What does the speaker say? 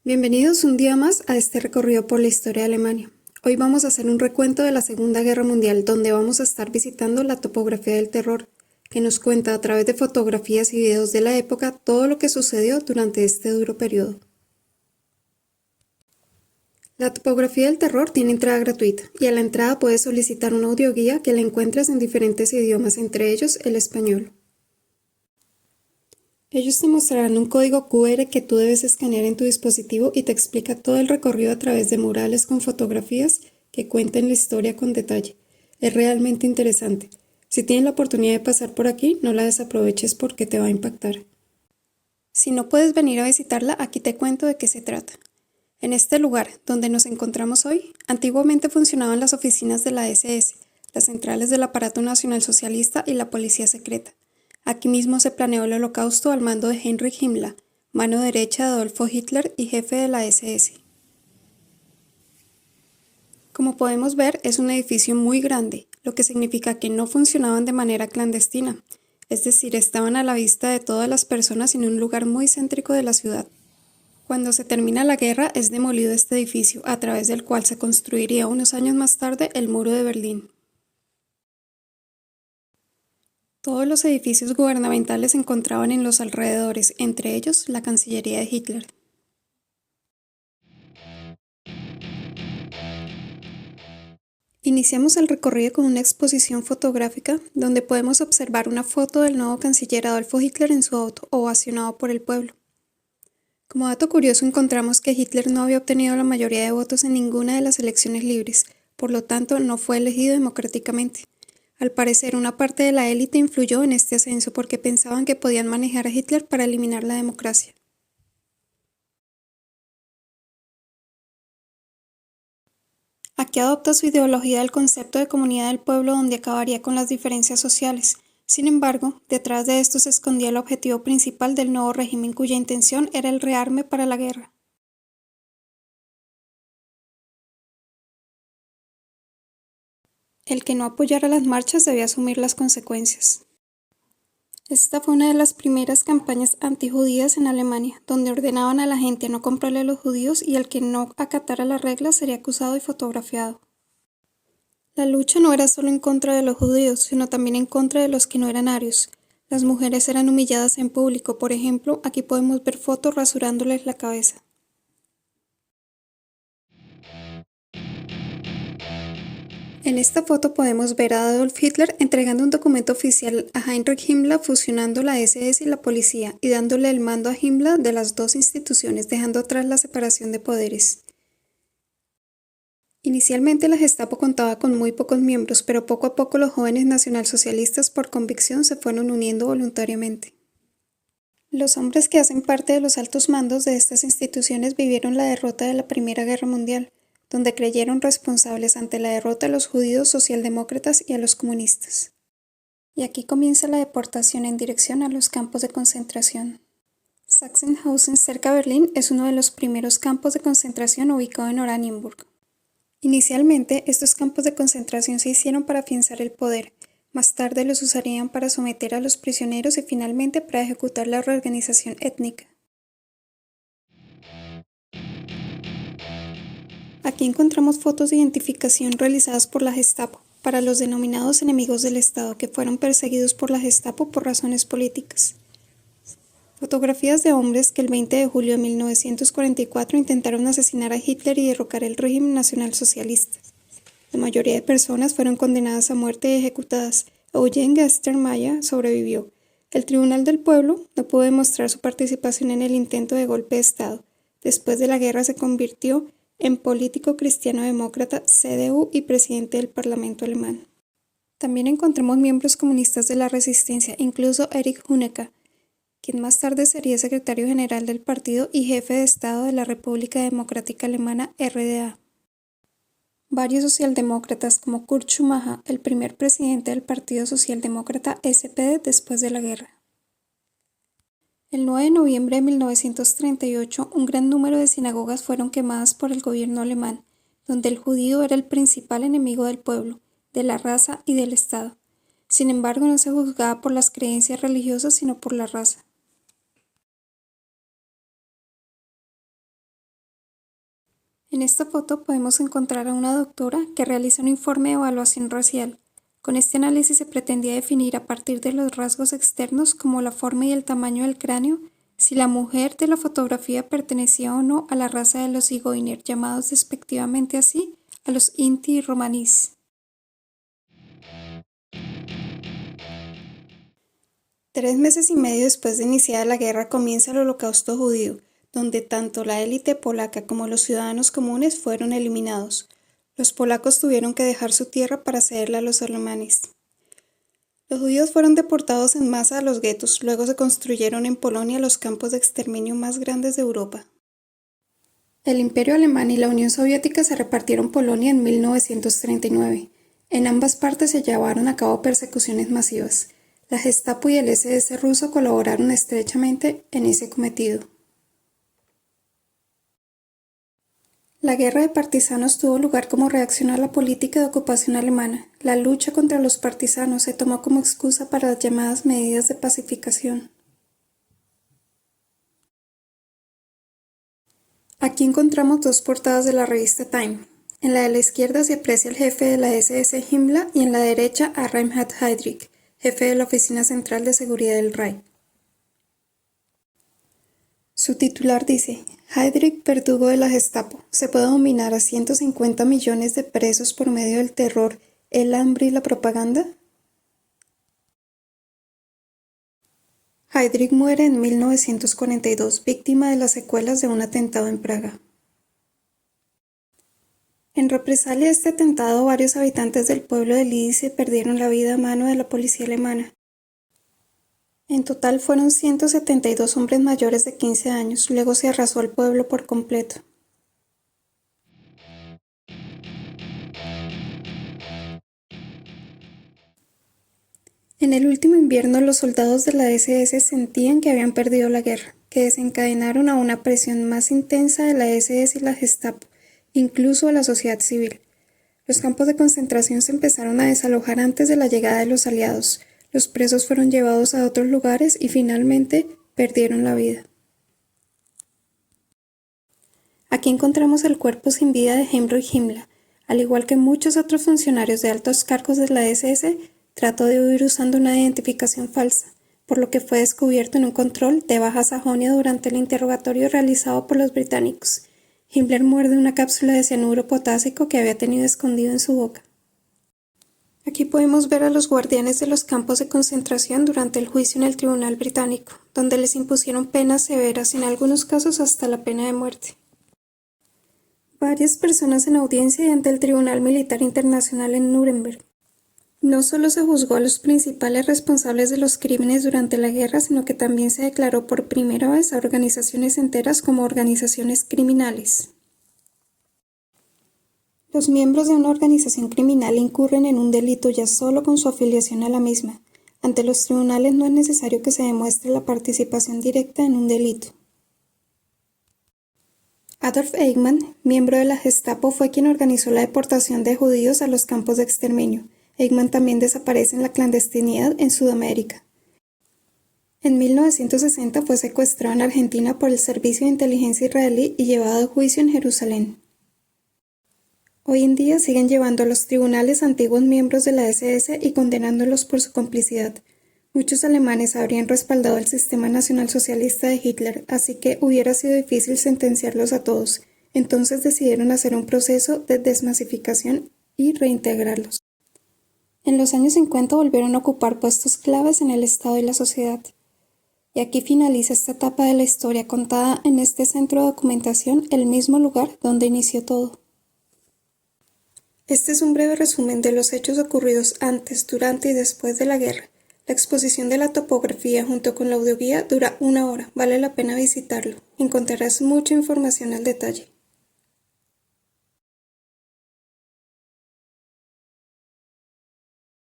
Bienvenidos un día más a este recorrido por la historia de Alemania. Hoy vamos a hacer un recuento de la Segunda Guerra Mundial, donde vamos a estar visitando la topografía del terror, que nos cuenta a través de fotografías y videos de la época todo lo que sucedió durante este duro periodo. La topografía del terror tiene entrada gratuita, y a la entrada puedes solicitar una audioguía que la encuentres en diferentes idiomas, entre ellos el español. Ellos te mostrarán un código QR que tú debes escanear en tu dispositivo y te explica todo el recorrido a través de murales con fotografías que cuentan la historia con detalle. Es realmente interesante. Si tienes la oportunidad de pasar por aquí, no la desaproveches porque te va a impactar. Si no puedes venir a visitarla, aquí te cuento de qué se trata. En este lugar, donde nos encontramos hoy, antiguamente funcionaban las oficinas de la SS, las centrales del aparato nacional socialista y la policía secreta. Aquí mismo se planeó el Holocausto al mando de Heinrich Himmler, mano derecha de Adolfo Hitler y jefe de la SS. Como podemos ver, es un edificio muy grande, lo que significa que no funcionaban de manera clandestina, es decir, estaban a la vista de todas las personas en un lugar muy céntrico de la ciudad. Cuando se termina la guerra, es demolido este edificio, a través del cual se construiría unos años más tarde el Muro de Berlín. Todos los edificios gubernamentales se encontraban en los alrededores, entre ellos la Cancillería de Hitler. Iniciamos el recorrido con una exposición fotográfica donde podemos observar una foto del nuevo canciller Adolfo Hitler en su auto, ovacionado por el pueblo. Como dato curioso encontramos que Hitler no había obtenido la mayoría de votos en ninguna de las elecciones libres, por lo tanto no fue elegido democráticamente. Al parecer, una parte de la élite influyó en este ascenso porque pensaban que podían manejar a Hitler para eliminar la democracia. Aquí adopta su ideología del concepto de comunidad del pueblo donde acabaría con las diferencias sociales. Sin embargo, detrás de esto se escondía el objetivo principal del nuevo régimen cuya intención era el rearme para la guerra. El que no apoyara las marchas debía asumir las consecuencias. Esta fue una de las primeras campañas antijudías en Alemania, donde ordenaban a la gente a no comprarle a los judíos y el que no acatara las reglas sería acusado y fotografiado. La lucha no era solo en contra de los judíos, sino también en contra de los que no eran arios. Las mujeres eran humilladas en público, por ejemplo, aquí podemos ver fotos rasurándoles la cabeza. En esta foto podemos ver a Adolf Hitler entregando un documento oficial a Heinrich Himmler, fusionando la SS y la policía y dándole el mando a Himmler de las dos instituciones, dejando atrás la separación de poderes. Inicialmente la Gestapo contaba con muy pocos miembros, pero poco a poco los jóvenes nacionalsocialistas por convicción se fueron uniendo voluntariamente. Los hombres que hacen parte de los altos mandos de estas instituciones vivieron la derrota de la Primera Guerra Mundial, donde creyeron responsables ante la derrota a los judíos socialdemócratas y a los comunistas. Y aquí comienza la deportación en dirección a los campos de concentración. Sachsenhausen, cerca de Berlín, es uno de los primeros campos de concentración ubicado en Oranienburg. Inicialmente, estos campos de concentración se hicieron para afianzar el poder, más tarde los usarían para someter a los prisioneros y finalmente para ejecutar la reorganización étnica. Aquí encontramos fotos de identificación realizadas por la Gestapo para los denominados enemigos del Estado que fueron perseguidos por la Gestapo por razones políticas. Fotografías de hombres que el 20 de julio de 1944 intentaron asesinar a Hitler y derrocar el régimen nacionalsocialista. La mayoría de personas fueron condenadas a muerte y ejecutadas. Eugen Gerstenmaier sobrevivió. El Tribunal del Pueblo no pudo demostrar su participación en el intento de golpe de Estado. Después de la guerra se convirtió en político cristiano-demócrata, CDU y presidente del Parlamento alemán. También encontramos miembros comunistas de la resistencia, incluso Erich Honecker, quien más tarde sería secretario general del partido y jefe de Estado de la República Democrática Alemana, RDA. Varios socialdemócratas como Kurt Schumacher, el primer presidente del Partido Socialdemócrata SPD después de la guerra. El 9 de noviembre de 1938, un gran número de sinagogas fueron quemadas por el gobierno alemán, donde el judío era el principal enemigo del pueblo, de la raza y del Estado. Sin embargo, no se juzgaba por las creencias religiosas, sino por la raza. En esta foto podemos encontrar a una doctora que realiza un informe de evaluación racial. Con este análisis se pretendía definir a partir de los rasgos externos como la forma y el tamaño del cráneo, si la mujer de la fotografía pertenecía o no a la raza de los Igoiner, llamados despectivamente así a los Inti Romanis. 3 meses y medio después de iniciada la guerra comienza el Holocausto judío, donde tanto la élite polaca como los ciudadanos comunes fueron eliminados. Los polacos tuvieron que dejar su tierra para cederla a los alemanes. Los judíos fueron deportados en masa a los guetos, luego se construyeron en Polonia los campos de exterminio más grandes de Europa. El Imperio Alemán y la Unión Soviética se repartieron Polonia en 1939. En ambas partes se llevaron a cabo persecuciones masivas. La Gestapo y el SS ruso colaboraron estrechamente en ese cometido. La guerra de partisanos tuvo lugar como reacción a la política de ocupación alemana. La lucha contra los partisanos se tomó como excusa para las llamadas medidas de pacificación. Aquí encontramos dos portadas de la revista Time. En la de la izquierda se aprecia al jefe de la SS Himmler y en la derecha a Reinhard Heydrich, jefe de la Oficina Central de Seguridad del Reich. Su titular dice: Heydrich, verdugo de la Gestapo, se puede dominar a 150 millones de presos por medio del terror, el hambre y la propaganda. Heydrich muere en 1942, víctima de las secuelas de un atentado en Praga. En represalia a este atentado, varios habitantes del pueblo de Lidice perdieron la vida a mano de la policía alemana. En total fueron 172 hombres mayores de 15 años, luego se arrasó al pueblo por completo. En el último invierno, los soldados de la SS sentían que habían perdido la guerra, que desencadenaron a una presión más intensa de la SS y la Gestapo, incluso a la sociedad civil. Los campos de concentración se empezaron a desalojar antes de la llegada de los aliados. Los presos fueron llevados a otros lugares y finalmente perdieron la vida. Aquí encontramos el cuerpo sin vida de Heinrich Himmler. Al igual que muchos otros funcionarios de altos cargos de la SS, trató de huir usando una identificación falsa, por lo que fue descubierto en un control de Baja Sajonia durante el interrogatorio realizado por los británicos. Himmler muerde una cápsula de cianuro potásico que había tenido escondido en su boca. Aquí podemos ver a los guardianes de los campos de concentración durante el juicio en el tribunal británico, donde les impusieron penas severas y en algunos casos hasta la pena de muerte. Varias personas en audiencia ante el Tribunal Militar Internacional en Nuremberg. No solo se juzgó a los principales responsables de los crímenes durante la guerra, sino que también se declaró por primera vez a organizaciones enteras como organizaciones criminales. Los miembros de una organización criminal incurren en un delito ya solo con su afiliación a la misma. Ante los tribunales no es necesario que se demuestre la participación directa en un delito. Adolf Eichmann, miembro de la Gestapo, fue quien organizó la deportación de judíos a los campos de exterminio. Eichmann también desaparece en la clandestinidad en Sudamérica. En 1960 fue secuestrado en Argentina por el Servicio de Inteligencia israelí y llevado a juicio en Jerusalén. Hoy en día siguen llevando a los tribunales a antiguos miembros de la SS y condenándolos por su complicidad. Muchos alemanes habrían respaldado el sistema nacionalsocialista de Hitler, así que hubiera sido difícil sentenciarlos a todos. Entonces decidieron hacer un proceso de desmasificación y reintegrarlos. En los años 50 volvieron a ocupar puestos claves en el Estado y la sociedad. Y aquí finaliza esta etapa de la historia contada en este centro de documentación, el mismo lugar donde inició todo. Este es un breve resumen de los hechos ocurridos antes, durante y después de la guerra. La exposición de la topografía junto con la audioguía dura 1 hora, vale la pena visitarlo. Encontrarás mucha información al detalle.